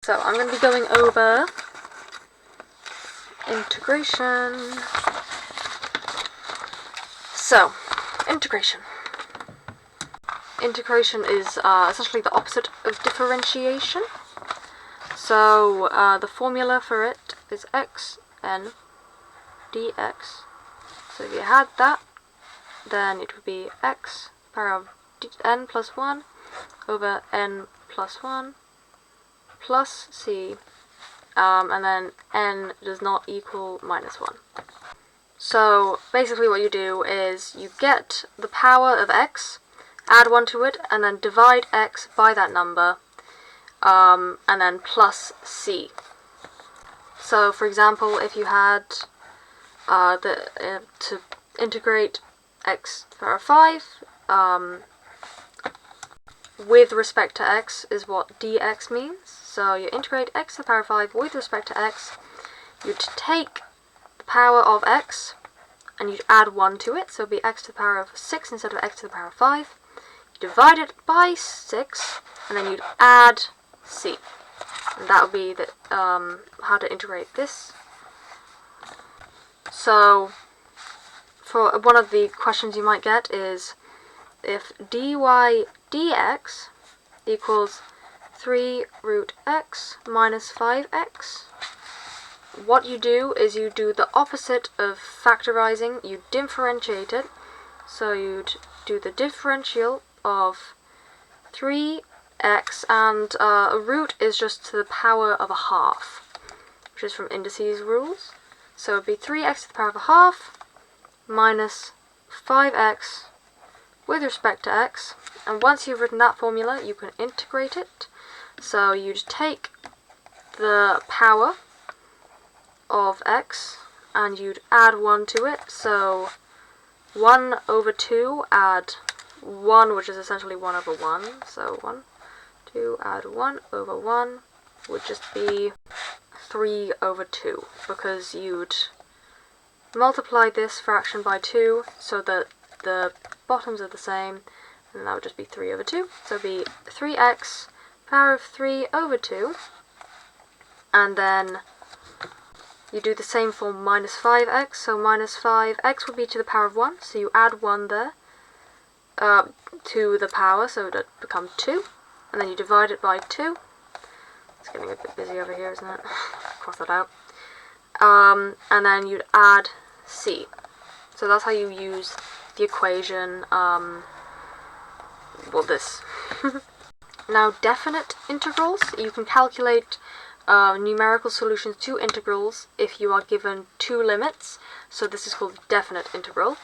So I'm going to be going over integration. So, integration. Integration is essentially the opposite of differentiation. So the formula for it is x n dx. So if you had that, then it would be x power of n plus 1 over n plus 1 plus c, and then n does not equal minus 1. So basically what you do is you get the power of x, add 1 to it, and then divide x by that number, and then plus c. So for example, if you had to integrate x to the power of 5, with respect to x is what dx means. So you integrate x to the power of 5 with respect to x, you'd take the power of x and you'd add 1 to it, so it'd be x to the power of 6 instead of x to the power of 5. You divide it by 6, and then you'd add c. And that would be the, how to integrate this. So for one of the questions you might get is if dy dx equals 3 root x minus 5x, what you do is you do the opposite of factorizing, you differentiate it. So you'd do the differential of 3x, and a root is just to the power of a half, which is from indices rules. So it would be 3x to the power of a half minus 5x with respect to x, and once you've written that formula you can integrate it. So you'd take the power of x and you'd add 1 to it, so 1 over 2 add 1, which is essentially 1 over 1, so 1, 2 add 1 over 1 would just be 3 over 2, because you'd multiply this fraction by 2 so that the bottoms are the same, and that would just be 3 over 2. So it would be 3x power of 3 over 2, and then you do the same for minus 5x, so minus 5x would be to the power of 1, so you add 1 there to the power, so it would become 2, and then you divide it by 2. It's getting a bit busy over here, isn't it? Cross that out. And then you'd add c. So that's how you use the equation, well, this. Now, definite integrals, you can calculate numerical solutions to integrals if you are given 2 limits. So this is called definite integral.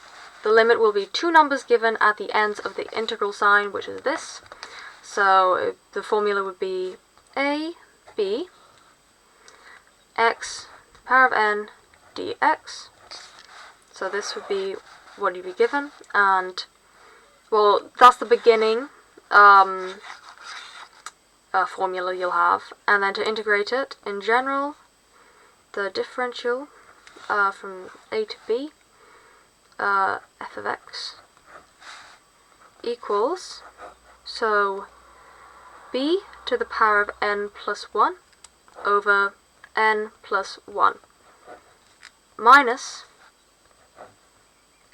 The limit will be 2 numbers given at the ends of the integral sign, which is this. So the formula would be a b x to the power of n dx. So this would be what you'd be given, and well, that's the beginning formula you'll have, and then to integrate it in general, the differential from a to b, f of x equals, so b to the power of n plus 1 over n plus 1 minus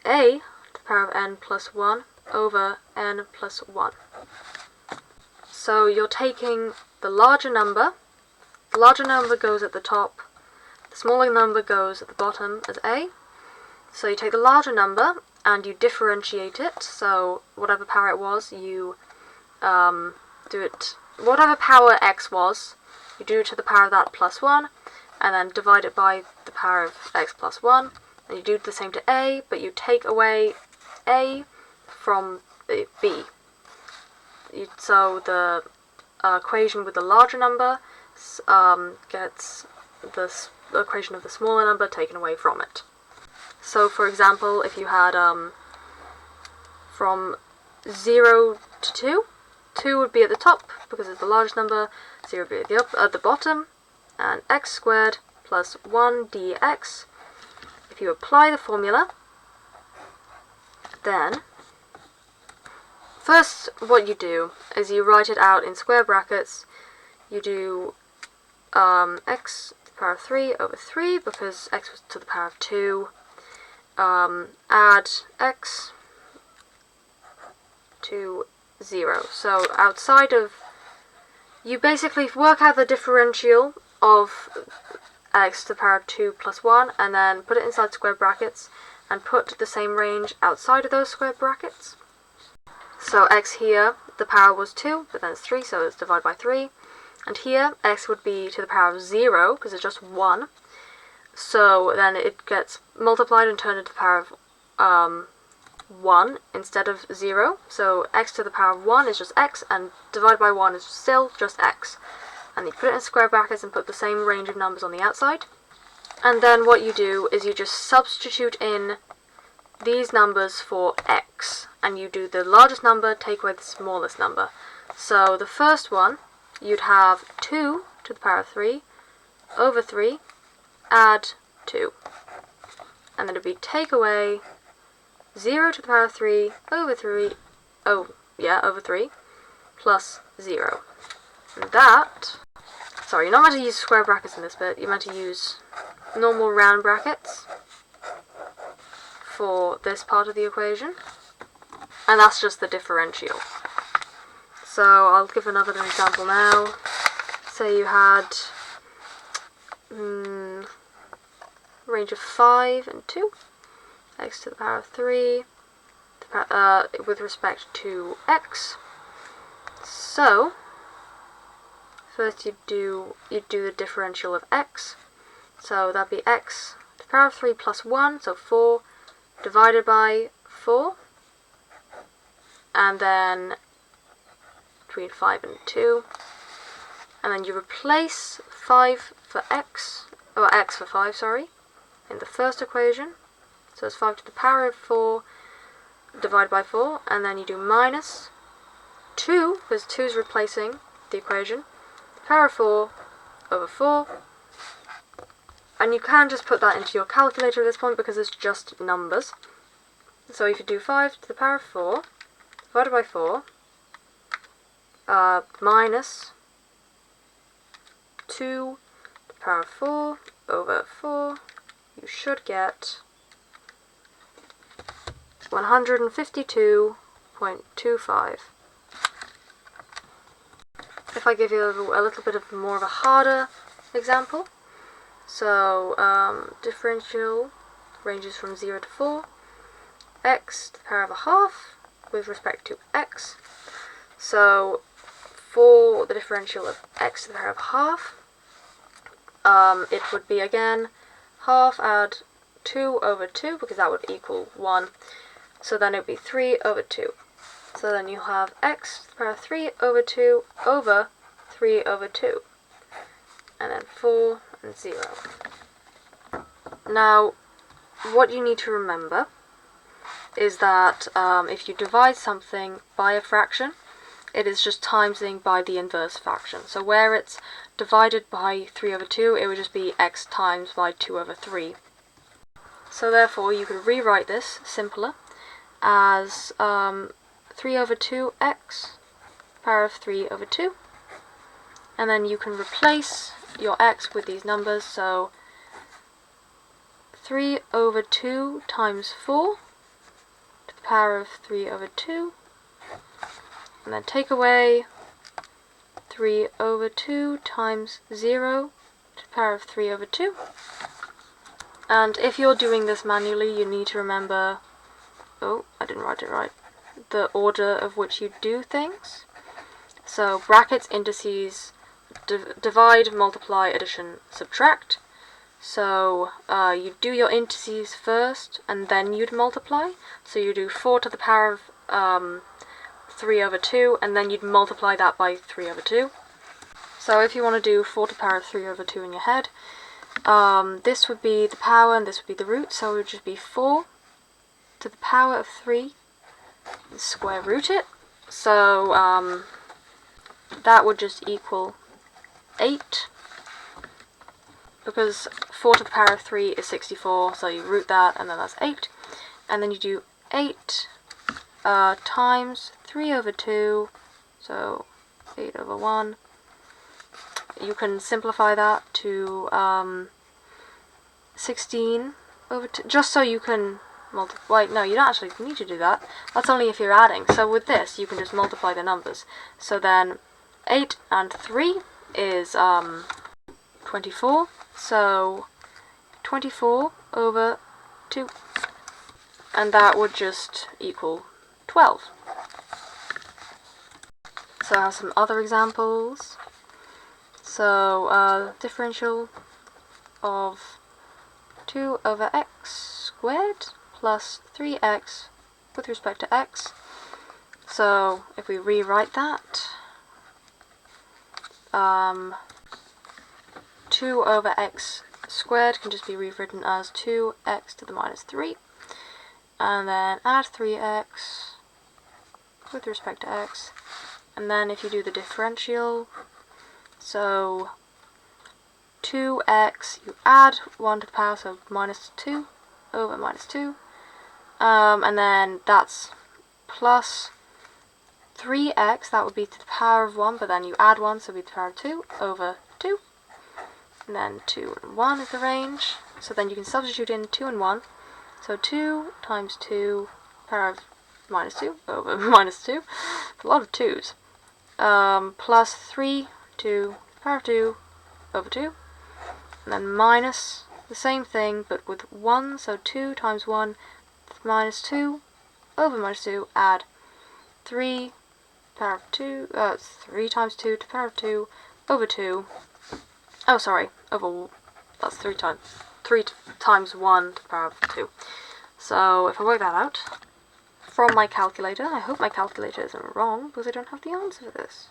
a to the power of n plus 1 over n plus 1. So you're taking the larger number goes at the top, the smaller number goes at the bottom as a. So you take the larger number and you differentiate it, so whatever power it was, you do it, whatever power x was, you do it to the power of that plus 1, and then divide it by the power of x plus 1, and you do the same to a, but you take away a from b. So the equation with the larger number gets the equation of the smaller number taken away from it. So for example, if you had from 0 to 2, 2 would be at the top because it's the largest number, 0 would be at the bottom, and x squared plus 1 dx. If you apply the formula, then first what you do is you write it out in square brackets. You do x to the power of 3 over 3 because x was to the power of 2. Add x to 0. So outside of, you basically work out the differential of x to the power of 2 plus 1 and then put it inside square brackets and put the same range outside of those square brackets. So x here, the power was 2, but then it's 3, so it's divided by 3. And here, x would be to the power of 0, because it's just 1. So then it gets multiplied and turned into the power of 1 instead of 0. So x to the power of 1 is just x, and divided by 1 is still just x. And you put it in square brackets and put the same range of numbers on the outside. And then what you do is you just substitute in these numbers for x. And you do the largest number, take away the smallest number. So the first one, you'd have 2 to the power of 3 over 3, add 2. And then it'd be take away 0 to the power of 3 over 3, over 3, plus 0. And that, sorry, you're not meant to use square brackets in this bit, you're meant to use normal round brackets for this part of the equation. And that's just the differential. So I'll give another example now. Say you had range of 5 and 2, x to the power of 3, with respect to x. So first you do the differential of x. So that'd be x to the power of 3 plus 1, so 4, divided by 4, and then between 5 and 2, and then you replace 5 for x, or x for 5, sorry, in the first equation. So it's 5 to the power of 4 divided by 4, and then you do minus 2, because 2 is replacing the equation, power of 4 over 4, and you can just put that into your calculator at this point because it's just numbers. So if you do 5 to the power of 4 divided by 4, minus 2 to the power of 4 over 4, you should get 152.25. If I give you a little bit of more of a harder example, so differential ranges from 0 to 4, x to the power of a half with respect to x. So for the differential of x to the power of half, it would be again half add 2 over 2, because that would equal 1. So then it would be 3 over 2. So then you have x to the power of 3 over 2 over 3 over 2. And then 4 and 0. Now, what you need to remember is that if you divide something by a fraction, it is just timesing by the inverse fraction. So where it's divided by 3 over 2, it would just be x times by 2 over 3. So therefore, you could rewrite this simpler as 3 over 2x, power of 3 over 2. And then you can replace your x with these numbers, so 3 over 2 times 4 to the power of 3 over 2. And then take away 3 over 2 times 0 to the power of 3 over 2. And if you're doing this manually, you need to remember, oh, I didn't write it right, the order of which you do things. So brackets, indices, divide, multiply, addition, subtract. So you do your indices first, and then you'd multiply. So you do 4 to the power of 3 over 2, and then you'd multiply that by 3 over 2. So if you want to do 4 to the power of 3 over 2 in your head, this would be the power and this would be the root, so it would just be 4 to the power of 3, square root it. So that would just equal 8, because 4 to the power of 3 is 64, so you root that and then that's 8. And then you do 8 times 3 over 2, so 8 over 1 you can simplify that to 16 over 2, just so you can multiply. No, you don't actually need to do that. That's only if you're adding. So with this, you can just multiply the numbers. So then 8 and 3 is 24. So 24 over 2. And that would just equal 12. So I have some other examples. So differential of 2 over x squared plus 3x with respect to x. So if we rewrite that, 2 over x squared can just be rewritten as 2x to the minus 3, and then add 3x with respect to x, and then if you do the differential, so 2x, you add 1 to the power, so minus 2 over minus 2, and then that's plus 3x, that would be to the power of 1, but then you add 1, so it would be to the power of 2 over 2, and then 2 and 1 is the range, so then you can substitute in 2 and 1, so 2 times 2 power of minus 2 over minus 2, a lot of 2's, plus 3 to the power of 2 over 2, and then minus the same thing but with 1, so 2 times 1 minus 2 over minus 2, add 3 power of 2, 3 times 2 to the power of 2 over 2, oh sorry, over, that's 3 times 1 to the power of 2. So if I work that out from my calculator, I hope my calculator isn't wrong because I don't have the answer to this.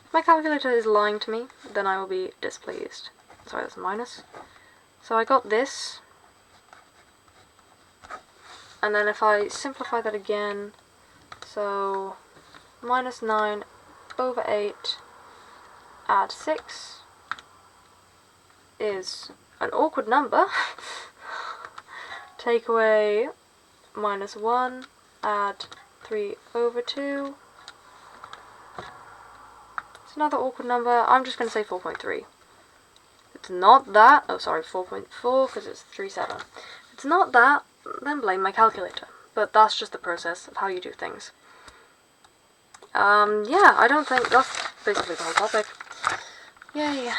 If my calculator is lying to me, then I will be displeased. Sorry, that's a minus. So I got this, and then if I simplify that again, so minus 9 over 8 add 6 is an awkward number. Take away minus 1, add 3 over 2. It's another awkward number. I'm just going to say 4.3. It's not that. Oh, sorry, 4.4 because it's 3.7. If it's not that, then blame my calculator. But that's just the process of how you do things. Yeah, I don't think that's basically the whole topic. Yay.